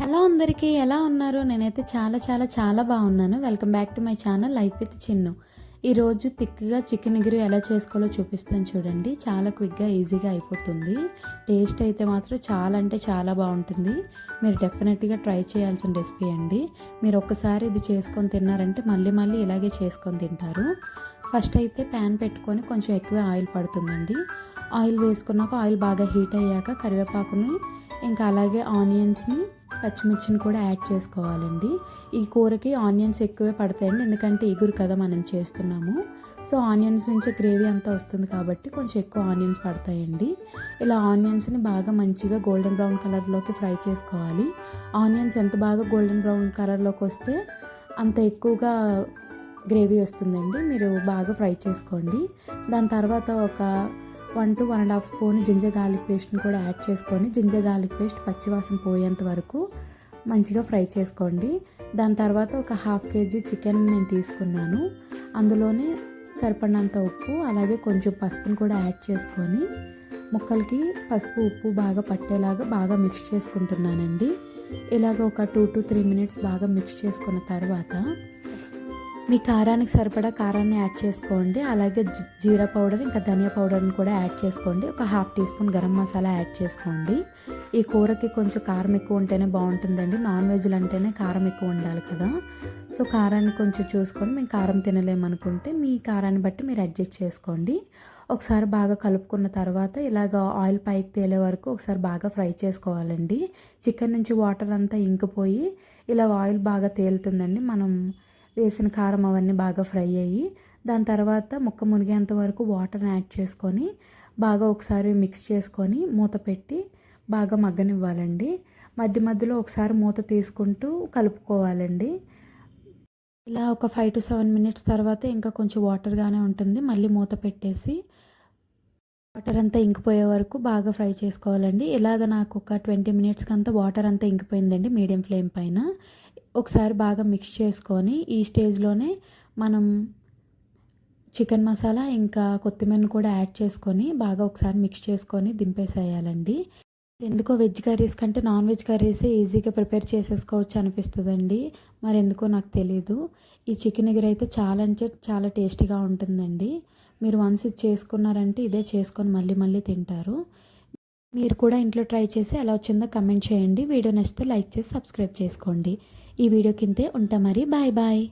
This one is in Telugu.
హలో అందరికీ ఎలా ఉన్నారు? నేనైతే చాలా బాగున్నాను. Welcome back to my channel life with Chinnu. ఈరోజు థిక్‌గా చికెన్ ఇగురు ఎలా చేసుకోవాలో చూపిస్తాను చూడండి. చాలా క్విక్‌గా, ఈజీగా అయిపోతుంది. టేస్ట్ అయితే మాత్రం చాలా అంటే చాలా బాగుంటుంది. మీరు డెఫినెట్‌గా ట్రై చేయాల్సిన రెసిపీ అండి. మీరు ఒక్కసారి ఇది చేసుకొని తిన్నారంటే మళ్ళీ ఇలాగే చేసుకొని తింటారు. ఫస్ట్ అయితే ప్యాన్ పెట్టుకొని కొంచెం ఎక్కువే ఆయిల్ పడుతుందండి. ఆయిల్ వేసుకున్నాక ఆయిల్ బాగా హీట్ అయ్యాక కరివేపాకుని ఇంకా అలాగే ఆనియన్స్ని పచ్చిమిర్చిని కూడా యాడ్ చేసుకోవాలండి. ఈ కూరకి ఆనియన్స్ ఎక్కువే పడతాయండి, ఎందుకంటే ఇగురు కదా మనం చేస్తున్నాము. సో ఆనియన్స్ నుంచి గ్రేవీ అంతా వస్తుంది కాబట్టి కొంచెం ఎక్కువ ఆనియన్స్ పడతాయండి. ఇలా ఆనియన్స్ని బాగా మంచిగా గోల్డెన్ బ్రౌన్ కలర్లోకి ఫ్రై చేసుకోవాలి. ఆనియన్స్ ఎంత బాగా గోల్డెన్ బ్రౌన్ కలర్లోకి వస్తే అంత ఎక్కువగా గ్రేవీ వస్తుందండి. మీరు బాగా ఫ్రై చేసుకోండి. దాని తర్వాత ఒక 1 to 1.5 స్పూన్ జింజర్ గార్లిక్ పేస్ట్ని కూడా యాడ్ చేసుకొని జింజర్ గార్లిక్ పేస్ట్ పచ్చివాసన పోయేంత వరకు మంచిగా ఫ్రై చేసుకోండి. దాని తర్వాత ఒక 1/2 kg చికెన్ నేను తీసుకున్నాను. అందులోనే సరిపడినంత ఉప్పు అలాగే కొంచెం పసుపుని కూడా యాడ్ చేసుకొని ముక్కలకి పసుపు ఉప్పు బాగా పట్టేలాగా బాగా మిక్స్ చేసుకుంటున్నానండి. ఇలాగ ఒక 2 to 3 మినిట్స్ బాగా మిక్స్ చేసుకున్న తర్వాత మీ కారానికి సరిపడా కారాన్ని యాడ్ చేసుకోండి. అలాగే జీరా పౌడర్ ఇంకా ధనియా పౌడర్ని కూడా యాడ్ చేసుకోండి. ఒక 1/2 teaspoon garam masala add చేసుకోండి. ఈ కూరకి కొంచెం కారం ఎక్కువ ఉంటేనే బాగుంటుందండి. నాన్ వెజ్లు అంటేనే కారం ఎక్కువ ఉండాలి కదా. సో కారాన్ని కొంచెం చూసుకొని మేము కారం తినలేమనుకుంటే మీ కారాన్ని బట్టి మీరు అడ్జస్ట్ చేసుకోండి. ఒకసారి బాగా కలుపుకున్న తర్వాత ఇలాగ ఆయిల్ పైకి తేలే వరకు ఒకసారి బాగా ఫ్రై చేసుకోవాలండి. చికెన్ నుంచి వాటర్ అంతా ఇంకిపోయి ఇలా ఆయిల్ బాగా తేలుతుందండి. మనం వేసిన కారం అవన్నీ బాగా ఫ్రై అయ్యి దాని తర్వాత ముక్క మునిగేంత వరకు వాటర్ని యాడ్ చేసుకొని బాగా ఒకసారి మిక్స్ చేసుకొని మూత పెట్టి బాగా మగ్గనివ్వాలండి. మధ్యలో ఒకసారి మూత తీసుకుంటూ కలుపుకోవాలండి. ఇలా ఒక 5 to 7 మినిట్స్ తర్వాత ఇంకా కొంచెం వాటర్గానే ఉంటుంది. మళ్ళీ మూత పెట్టేసి వాటర్ అంతా ఇంకిపోయే వరకు బాగా ఫ్రై చేసుకోవాలండి. ఇలాగ నాకు ఒక 20 మినిట్స్కి అంతా వాటర్ అంతా ఇంకిపోయిందండి మీడియం ఫ్లేమ్ పైన. ఒకసారి బాగా మిక్స్ చేసుకొని ఈ స్టేజ్లోనే మనం చికెన్ మసాలా ఇంకా కొత్తిమీరని కూడా యాడ్ చేసుకొని బాగా ఒకసారి మిక్స్ చేసుకొని దింపేసేయాలండి. ఎందుకో వెజ్ కర్రీస్ కంటే నాన్ వెజ్ కర్రీసే ఈజీగా ప్రిపేర్ చేసేసుకోవచ్చు అనిపిస్తుందండి. మరి ఎందుకో నాకు తెలీదు. ఈ చికెన్ ఇగురు అయితే చాలా అంటే చాలా టేస్టీగా ఉంటుందండి. మీరు వన్స్ ఇది చేసుకున్నారంటే ఇదే చేసుకొని మళ్ళీ తింటారు. మీరు కూడా ఇంట్లో ట్రై చేసి ఎలా వచ్చిందో కమెంట్ చేయండి. వీడియో నచ్చితే లైక్ చేసి సబ్స్క్రైబ్ చేసుకోండి. ఈ వీడియో కిందే ఉంటా మరి. బాయ్.